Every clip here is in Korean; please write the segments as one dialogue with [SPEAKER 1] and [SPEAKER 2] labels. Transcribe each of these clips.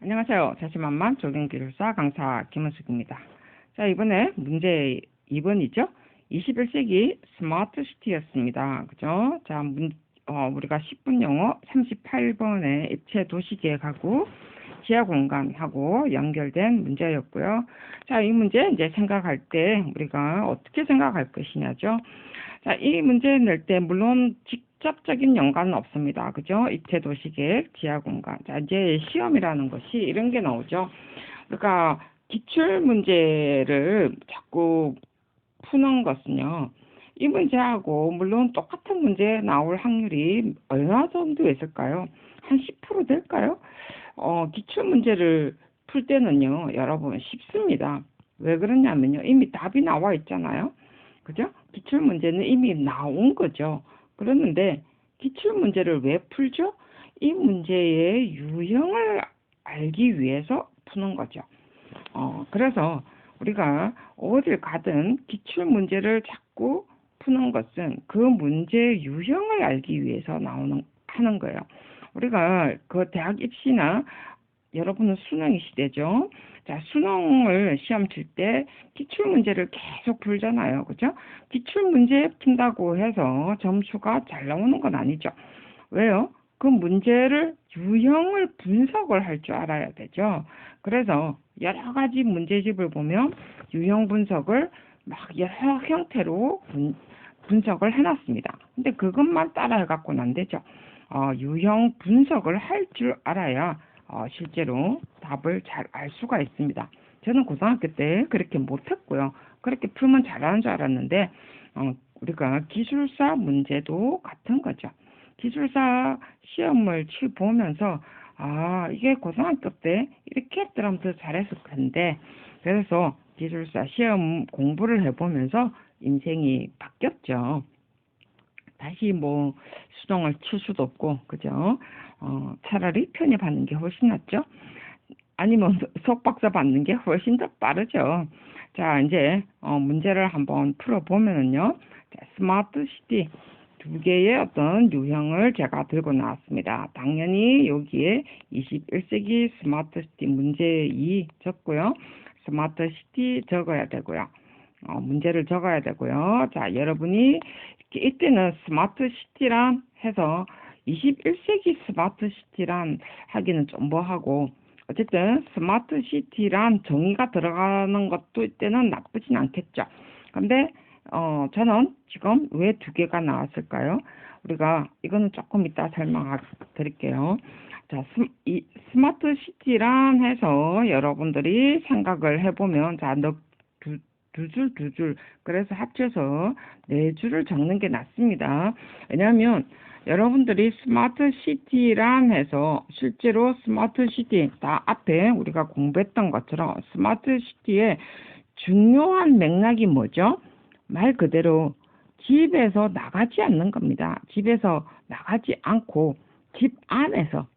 [SPEAKER 1] 안녕하세요. 자신만만 조경기술사 강사 김은숙입니다. 자, 이번에 문제 2번이죠. 21세기 스마트 시티였습니다. 그죠? 자, 우리가 10분 영어 38번의 입체 도시계획하고 지하 공간하고 연결된 문제였고요. 자, 이 문제 이제 생각할 때 우리가 어떻게 생각할 것이냐죠. 자, 이 문제 낼 때 물론 직접적인 연관은 없습니다. 그죠? 입체 도시계획, 지하 공간. 자, 이제 시험이라는 것이 이런 게 나오죠. 그러니까 기출 문제를 자꾸 푸는 것은요. 이 문제하고 물론 똑같은 문제 나올 확률이 얼마 정도 있을까요? 한 10% 될까요? 기출 문제를 풀 때는요, 여러분 쉽습니다. 왜 그러냐면요, 이미 답이 나와 있잖아요. 그죠? 기출 문제는 이미 나온 거죠. 그러는데 기출 문제를 왜 풀죠? 이 문제의 유형을 알기 위해서 푸는 거죠. 그래서 우리가 어딜 가든 기출 문제를 자꾸 푸는 것은 그 문제 유형을 알기 위해서 하는 거예요. 우리가 그 대학 입시나 여러분은 수능이 시대죠. 자, 수능을 시험 칠 때 기출 문제를 계속 풀잖아요. 그죠? 기출 문제 푼다고 해서 점수가 잘 나오는 건 아니죠. 왜요? 그 문제를 유형을 분석을 할 줄 알아야 되죠. 그래서 여러 가지 문제집을 보면 유형 분석을 막 여러 형태로 분석을 해놨습니다. 근데 그것만 따라해 갖고는 안 되죠. 유형 분석을 할 줄 알아야 실제로 답을 잘 알 수가 있습니다. 저는 고등학교 때 그렇게 못했고요. 그렇게 풀면 잘하는 줄 알았는데 우리가 기술사 문제도 같은 거죠. 기술사 시험을 보면서 이게 고등학교 때 이렇게 했더라면 더 잘했을 텐데 그래서 기술사 시험 공부를 해보면서 인생이 바뀌었죠. 다시 뭐 수동을 칠 수도 없고 그죠? 차라리 편입하는 게 훨씬 낫죠. 아니면 속박사 받는 게 훨씬 더 빠르죠. 자, 이제 문제를 한번 풀어보면은요. 자, 스마트 시티 두 개의 어떤 유형을 제가 들고 나왔습니다. 당연히 여기에 21세기 스마트 시티 문제 2 적고요. 스마트 시티 적어야 되고요. 문제를 적어야 되고요. 자, 여러분이 이때는 스마트 시티란 해서 21세기 스마트 시티란 하기는 좀 뭐하고 어쨌든 스마트 시티란 정의가 들어가는 것도 이때는 나쁘진 않겠죠. 근데 저는 지금 왜 두 개가 나왔을까요? 우리가 이거는 조금 이따 설명드릴게요. 자, 스마트 시티란 해서 여러분들이 생각을 해보면 자, 두 줄. 그래서 합쳐서 네 줄을 적는 게 낫습니다. 왜냐하면 여러분들이 스마트 시티란 해서 실제로 스마트 시티 다 앞에 우리가 공부했던 것처럼 스마트 시티의 중요한 맥락이 뭐죠? 말 그대로 집에서 나가지 않는 겁니다. 집에서 나가지 않고 집 안에서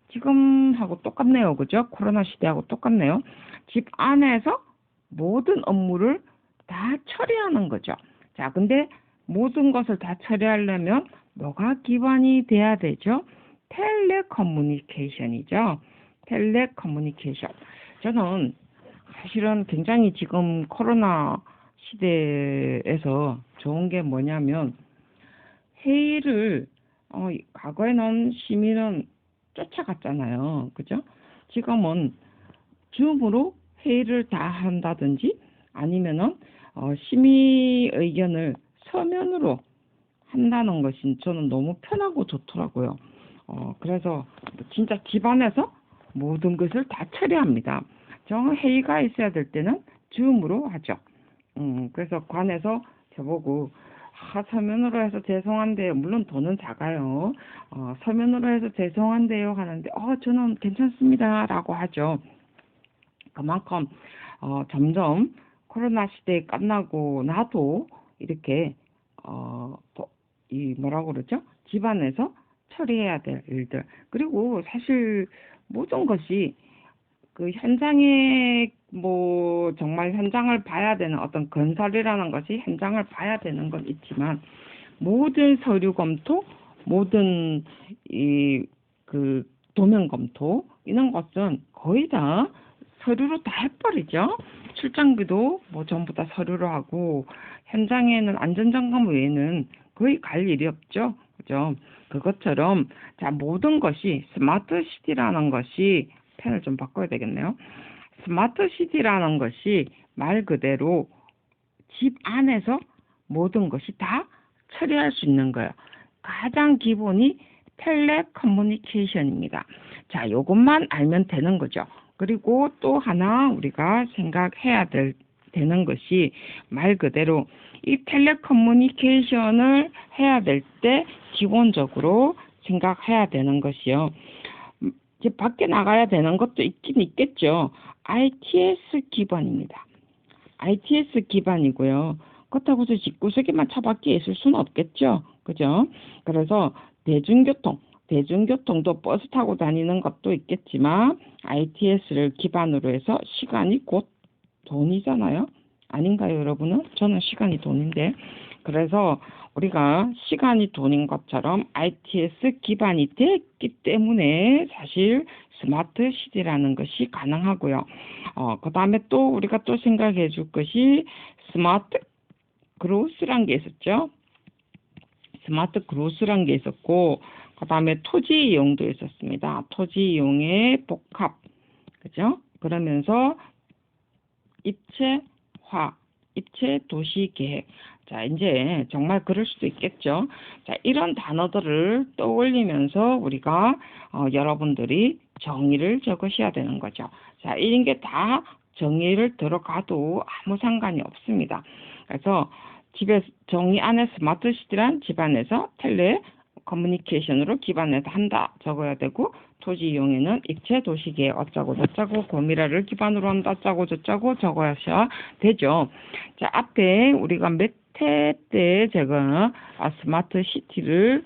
[SPEAKER 1] 지금하고 똑같네요. 그죠? 코로나 시대하고 똑같네요. 집 안에서 모든 업무를 다 처리하는 거죠. 자, 근데 모든 것을 다 처리하려면 뭐가 기반이 돼야 되죠? 텔레커뮤니케이션이죠. 텔레커뮤니케이션. 저는 사실은 굉장히 지금 코로나 시대에서 좋은 게 뭐냐면 회의를 과거에는 시민은 쫓아갔잖아요. 그죠? 지금은 줌으로 회의를 다 한다든지 아니면은 심의 의견을 서면으로 한다는 것이 저는 너무 편하고 좋더라고요. 그래서 진짜 집안에서 모든 것을 다 처리합니다. 저 회의가 있어야 될 때는 줌으로 하죠. 그래서 관에서 저보고 서면으로 해서 죄송한데요. 물론 돈은 작아요. 서면으로 해서 죄송한데요 하는데 저는 괜찮습니다라고 하죠. 그만큼 점점 코로나 시대 끝나고 나도 이렇게 이 뭐라고 그러죠? 집안에서 처리해야 될 일들 그리고 사실 모든 것이 그 현장에 뭐 정말 현장을 봐야 되는 어떤 건설이라는 것이 현장을 봐야 되는 건 있지만 모든 서류 검토, 모든 이 그 도면 검토 이런 것은 거의 다 서류로 다 해버리죠. 출장비도 뭐 전부 다 서류로 하고 현장에는 안전점검 외에는 거의 갈 일이 없죠. 그죠? 그것처럼 자 모든 것이 스마트 시티라는 것이 펜을 좀 바꿔야 되겠네요. 스마트 시티라는 것이 말 그대로 집 안에서 모든 것이 다 처리할 수 있는 거예요. 가장 기본이 텔레커뮤니케이션입니다. 자, 요것만 알면 되는 거죠. 그리고 또 하나 우리가 생각해야 되는 것이 말 그대로 이 텔레커뮤니케이션을 해야 될 때 기본적으로 생각해야 되는 것이요. 이제 밖에 나가야 되는 것도 있긴 있겠죠. ITS 기반입니다. ITS 기반이고요. 그렇다고 해서 집구석에만 차 밖에 있을 수는 없겠죠. 그죠? 그래서 대중교통도 버스 타고 다니는 것도 있겠지만 ITS를 기반으로 해서 시간이 곧 돈이잖아요. 아닌가요, 여러분은? 저는 시간이 돈인데. 그래서 우리가 시간이 돈인 것처럼 ITS 기반이 됐기 때문에 사실 스마트 시대라는 것이 가능하고요. 그 다음에 또 우리가 또 생각해 줄 것이 스마트 그로스란 게 있었죠. 스마트 그로스란 게 있었고, 그 다음에 토지 이용도 있었습니다. 토지 이용의 복합. 그죠? 그러면서 입체화, 입체 도시 계획. 자, 이제 정말 그럴 수도 있겠죠. 자, 이런 단어들을 떠올리면서 우리가 여러분들이 정의를 적으셔야 되는 거죠. 자, 이런 게 다 정의를 들어가도 아무 상관이 없습니다. 그래서 집에서 정의 안에 스마트 시티란 집안에서 텔레 커뮤니케이션으로 기반해서 한다 적어야 되고 토지 이용에는 입체 도시계획 어쩌고 저쩌고 고미라를 기반으로 한다 어쩌고 저쩌고 적어야 되죠. 자, 앞에 우리가 몇 회 때 제가 스마트 시티를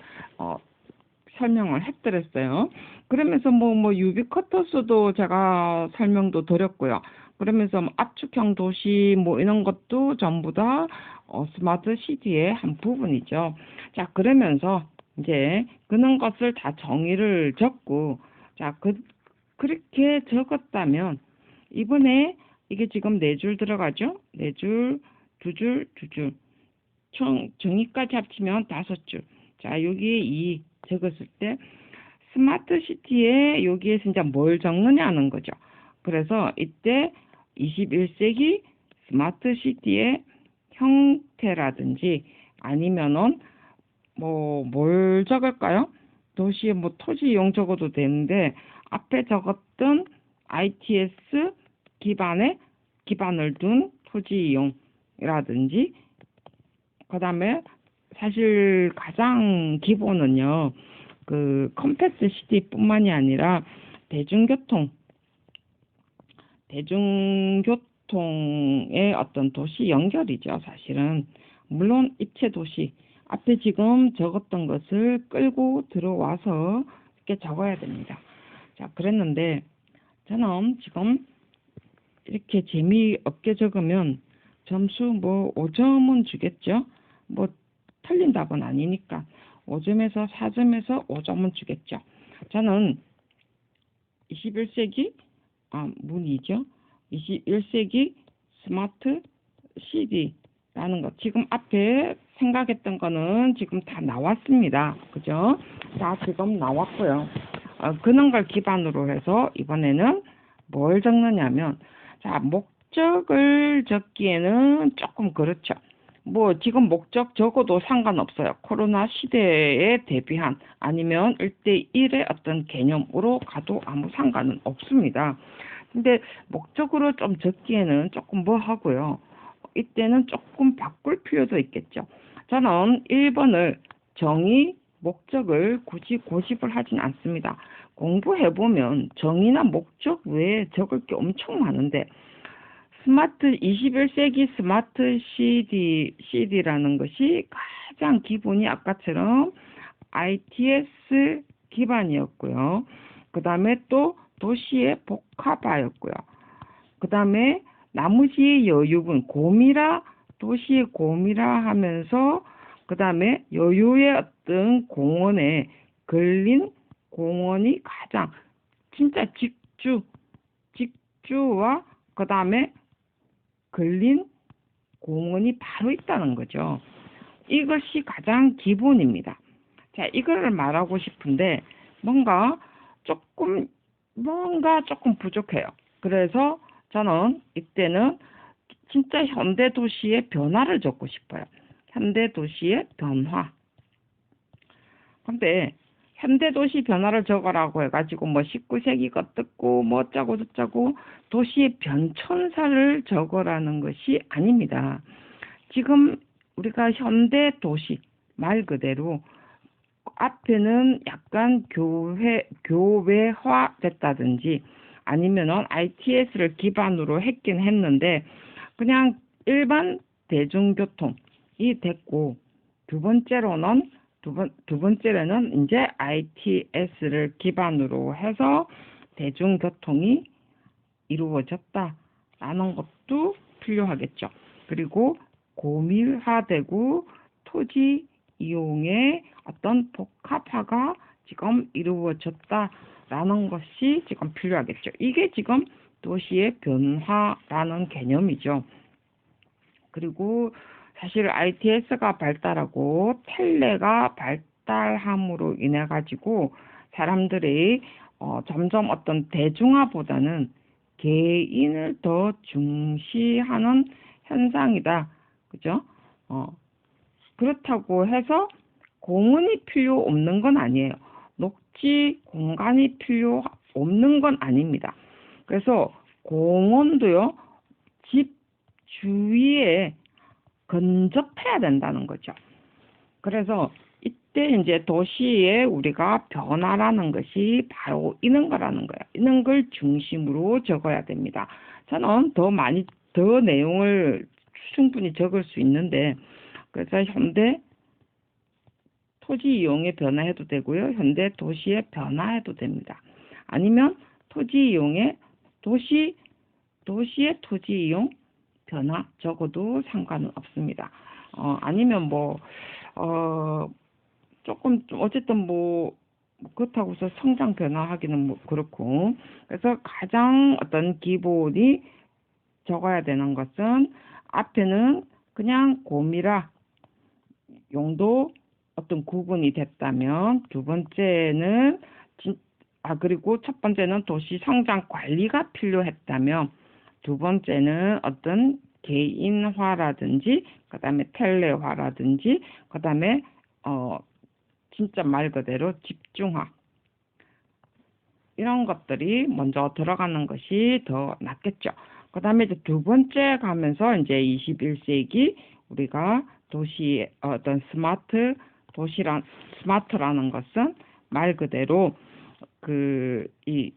[SPEAKER 1] 설명을 해드렸어요. 그러면서 뭐 유비쿼터스도 제가 설명도 드렸고요. 그러면서 뭐 압축형 도시 뭐 이런 것도 전부 다 스마트 시티의 한 부분이죠. 자, 그러면서 이제 그런 것을 다 정의를 적고 자, 그렇게 적었다면 이번에 이게 지금 4줄 들어가죠? 4줄, 2줄, 2줄. 총 정의까지 합치면 5줄. 자, 여기에 2 적었을 때 스마트 시티에 여기에서 이제 뭘 적느냐는 거죠. 그래서 이때 21세기 스마트 시티의 형태라든지 아니면은 뭘 적을까요? 도시에 뭐 토지 이용 적어도 되는데 앞에 적었던 ITS 기반을 둔 토지 이용이라든지 그 다음에 사실 가장 기본은요, 그 컴팩트 시티뿐만이 아니라 대중교통의 어떤 도시 연결이죠, 사실은. 물론 입체 도시 앞에 지금 적었던 것을 끌고 들어와서 이렇게 적어야 됩니다. 자, 그랬는데 저는 지금 이렇게 재미없게 적으면 점수 뭐 5점은 주겠죠. 뭐 틀린 답은 아니니까 5점에서 4점에서 5점은 주겠죠. 저는 21세기 문이죠. 21세기 스마트 시티라는 것 지금 앞에 생각했던 거는 지금 다 나왔습니다. 그죠? 다 지금 나왔고요. 그런 걸 기반으로 해서 이번에는 뭘 적느냐면 자, 목적을 적기에는 조금 그렇죠. 뭐 지금 목적 적어도 상관없어요. 코로나 시대에 대비한 아니면 1대1의 어떤 개념으로 가도 아무 상관은 없습니다. 근데 목적으로 좀 적기에는 조금 뭐 하고요. 이때는 조금 바꿀 필요도 있겠죠. 저는 1번을 정의, 목적을 굳이 고집을 하진 않습니다. 공부해보면 정의나 목적 외에 적을 게 엄청 많은데 21세기 스마트 CD라는 것이 가장 기본이 아까처럼 ITS 기반이었고요. 그 다음에 또 도시의 복합화였고요. 그 다음에 나머지 여유분, 도시의 고미라 하면서 그 다음에 여유의 어떤 공원에 걸린 공원이 가장 진짜 직주와 그 다음에 걸린 공원이 바로 있다는 거죠. 이것이 가장 기본입니다. 자, 이거를 말하고 싶은데 뭔가 조금 부족해요. 그래서 저는 이때는 진짜 현대 도시의 변화를 적고 싶어요. 현대 도시의 변화. 근데 현대 도시 변화를 적어라고 해가지고 뭐 19세기 것 듣고 뭐 어쩌고 저쩌고 도시의 변천사를 적어라는 것이 아닙니다. 지금 우리가 현대 도시 말 그대로 앞에는 약간 교외화 됐다든지 아니면은 ITS를 기반으로 했긴 했는데 그냥 일반 대중교통이 됐고 두 번째로는 이제 ITS를 기반으로 해서 대중교통이 이루어졌다라는 것도 필요하겠죠. 그리고 고밀화되고 토지 이용의 어떤 복합화가 지금 이루어졌다라는 것이 지금 필요하겠죠. 이게 지금 도시의 변화라는 개념이죠. 그리고 사실 ITS가 발달하고 텔레가 발달함으로 인해 가지고 사람들이 점점 어떤 대중화보다는 개인을 더 중시하는 현상이다. 그죠? 그렇다고 해서 공원이 필요 없는 건 아니에요. 녹지 공간이 필요 없는 건 아닙니다. 그래서 공원도요, 집 주위에 근접해야 된다는 거죠. 그래서 이때 이제 도시의 우리가 변화라는 것이 바로 이런 거라는 거예요. 이런 걸 중심으로 적어야 됩니다. 저는 더 내용을 충분히 적을 수 있는데, 그래서 현대 토지 이용의 변화해도 되고요. 현대 도시의 변화해도 됩니다. 아니면 토지 이용의 도시의 토지 이용 변화 적어도 상관은 없습니다. 아니면 조금 어쨌든 그렇다고 해서 성장 변화하기는 그렇고, 그래서 가장 어떤 기본이 적어야 되는 것은 앞에는 그냥 고미라 용도 어떤 구분이 됐다면, 두 번째는 그리고 첫 번째는 도시 성장 관리가 필요했다면, 두 번째는 어떤 개인화라든지 그다음에 텔레화라든지 그다음에 진짜 말 그대로 집중화, 이런 것들이 먼저 들어가는 것이 더 낫겠죠. 그다음에 이제 두 번째 가면서 이제 21세기 우리가 도시의 어떤 스마트라는 것은 말 그대로 이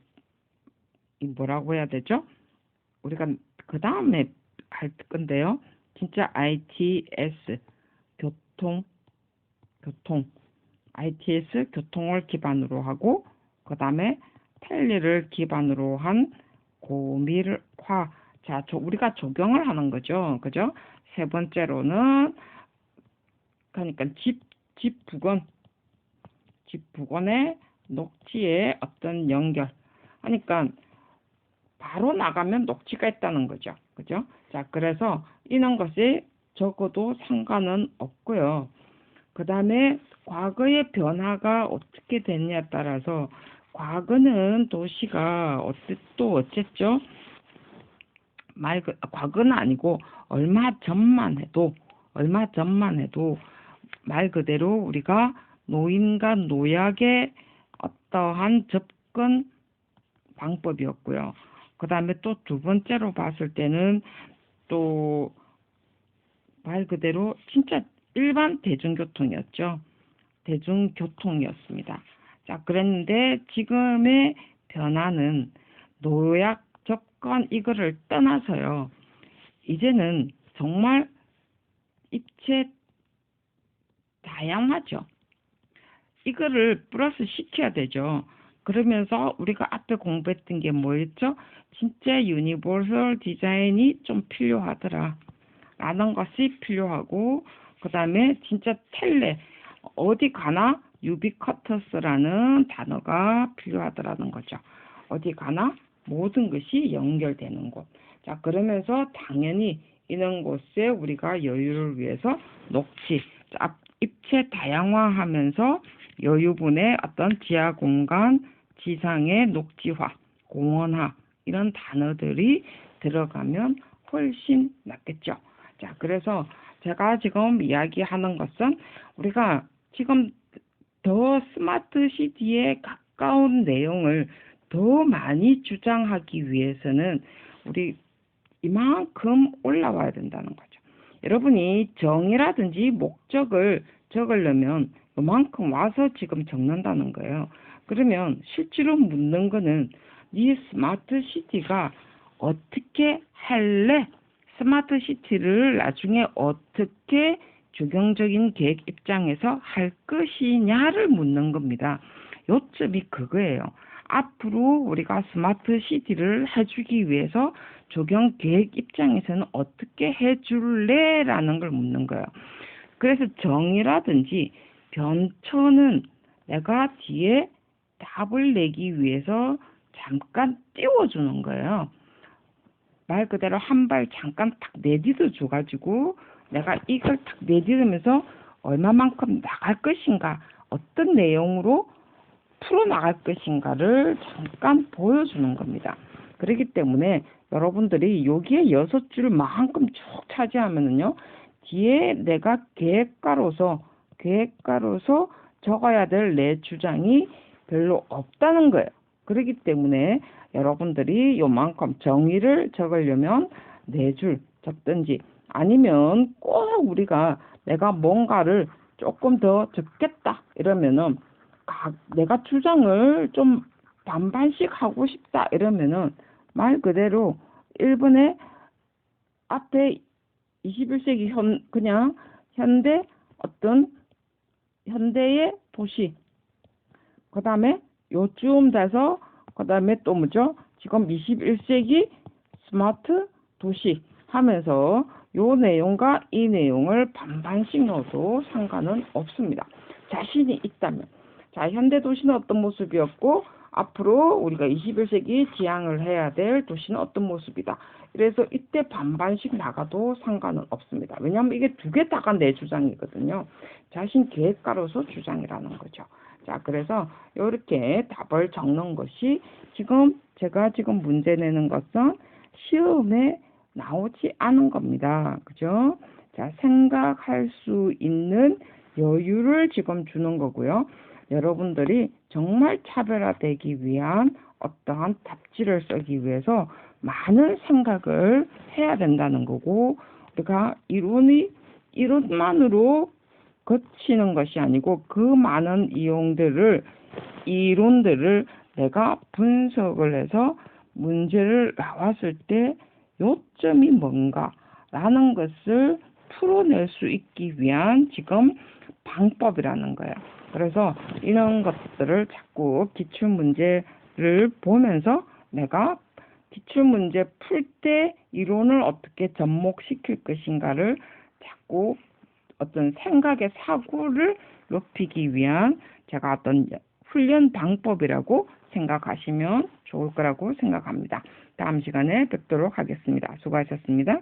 [SPEAKER 1] 뭐라고 해야 되죠? 우리가 그 다음에 할 건데요. 진짜 ITS 교통 ITS 교통을 기반으로 하고 그 다음에 텔리를 기반으로 한 고밀화. 자, 우리가 적용을 하는 거죠. 그죠? 세 번째로는 그러니까 집 부근의 녹지의 어떤 연결. 그러니까 바로 나가면 녹지가 있다는 거죠. 그죠? 자, 그래서 이런 것이 적어도 상관은 없고요. 그 다음에 과거의 변화가 어떻게 됐냐에 따라서 과거는 도시가 어쨌죠? 과거는 아니고 얼마 전만 해도 말 그대로 우리가 노인과 노약의 어떠한 접근 방법이었고요. 그 다음에 또 두 번째로 봤을 때는 또 말 그대로 진짜 일반 대중교통이었습니다. 자, 그랬는데 지금의 변화는 노약 접근 이거를 떠나서요. 이제는 정말 입체 다양하죠. 이거를 플러스 시켜야 되죠. 그러면서 우리가 앞에 공부했던 게 뭐였죠? 진짜 유니버설 디자인이 좀 필요하더라 라는 것이 필요하고, 그 다음에 진짜 어디 가나 유비쿼터스라는 단어가 필요하더라는 거죠. 어디 가나? 모든 것이 연결되는 곳. 자, 그러면서 당연히 이런 곳에 우리가 여유를 위해서 녹지, 입체 다양화하면서 여유분의 어떤 지하 공간, 지상의 녹지화, 공원화 이런 단어들이 들어가면 훨씬 낫겠죠. 자, 그래서 제가 지금 이야기하는 것은 우리가 지금 더 스마트 시티에 가까운 내용을 더 많이 주장하기 위해서는 우리 이만큼 올라와야 된다는 거죠. 여러분이 정의라든지 목적을 적으려면 이만큼 와서 지금 적는다는 거예요. 그러면 실제로 묻는 거는 이 스마트 시티가 어떻게 할래? 스마트 시티를 나중에 어떻게 적용적인 계획 입장에서 할 것이냐를 묻는 겁니다. 요점이 그거예요. 앞으로 우리가 스마트 시티를 해주기 위해서 적용 계획 입장에서는 어떻게 해줄래? 라는 걸 묻는 거예요. 그래서 정의라든지 변천은 내가 뒤에 답을 내기 위해서 잠깐 띄워주는 거예요. 말 그대로 한 발 잠깐 탁 내디뎌 줘가지고 내가 이걸 탁 내디디면서 얼마만큼 나갈 것인가, 어떤 내용으로 풀어나갈 것인가를 잠깐 보여주는 겁니다. 그렇기 때문에 여러분들이 여기에 6줄만큼 쭉 차지하면은요, 뒤에 내가 계획가로서 적어야 될 내 주장이 별로 없다는 거예요. 그렇기 때문에 여러분들이 요만큼 정의를 적으려면 4줄 적든지 아니면 꼭 우리가 내가 뭔가를 조금 더 적겠다 이러면은 내가 주장을 좀 반반씩 하고 싶다 이러면은 말 그대로 1번에 앞에 21세기 그냥 현대의 도시, 그 다음에 요쯤 돼서 그 다음에 또 뭐죠? 지금 21세기 스마트 도시 하면서 요 내용과 이 내용을 반반씩 넣어도 상관은 없습니다. 자신이 있다면. 자, 현대 도시는 어떤 모습이었고 앞으로 우리가 21세기 지향을 해야 될 도시는 어떤 모습이다. 그래서 이때 반반씩 나가도 상관은 없습니다. 왜냐하면 이게 2개 다가 내 주장이거든요. 자신 계획가로서 주장이라는 거죠. 자, 그래서 이렇게 답을 적는 것이 제가 지금 문제 내는 것은 시험에 나오지 않은 겁니다. 그죠? 자, 생각할 수 있는 여유를 지금 주는 거고요. 여러분들이 정말 차별화되기 위한 어떠한 답지를 쓰기 위해서 많은 생각을 해야 된다는 거고, 우리가 이론만으로 거치는 것이 아니고 그 많은 이론들을 내가 분석을 해서 문제를 나왔을 때 요점이 뭔가라는 것을 풀어낼 수 있기 위한 지금 방법이라는 거예요. 그래서 이런 것들을 자꾸 기출문제를 보면서 내가 기출문제 풀 때 이론을 어떻게 접목시킬 것인가를 자꾸 어떤 생각의 사고를 높이기 위한 제가 어떤 훈련 방법이라고 생각하시면 좋을 거라고 생각합니다. 다음 시간에 뵙도록 하겠습니다. 수고하셨습니다.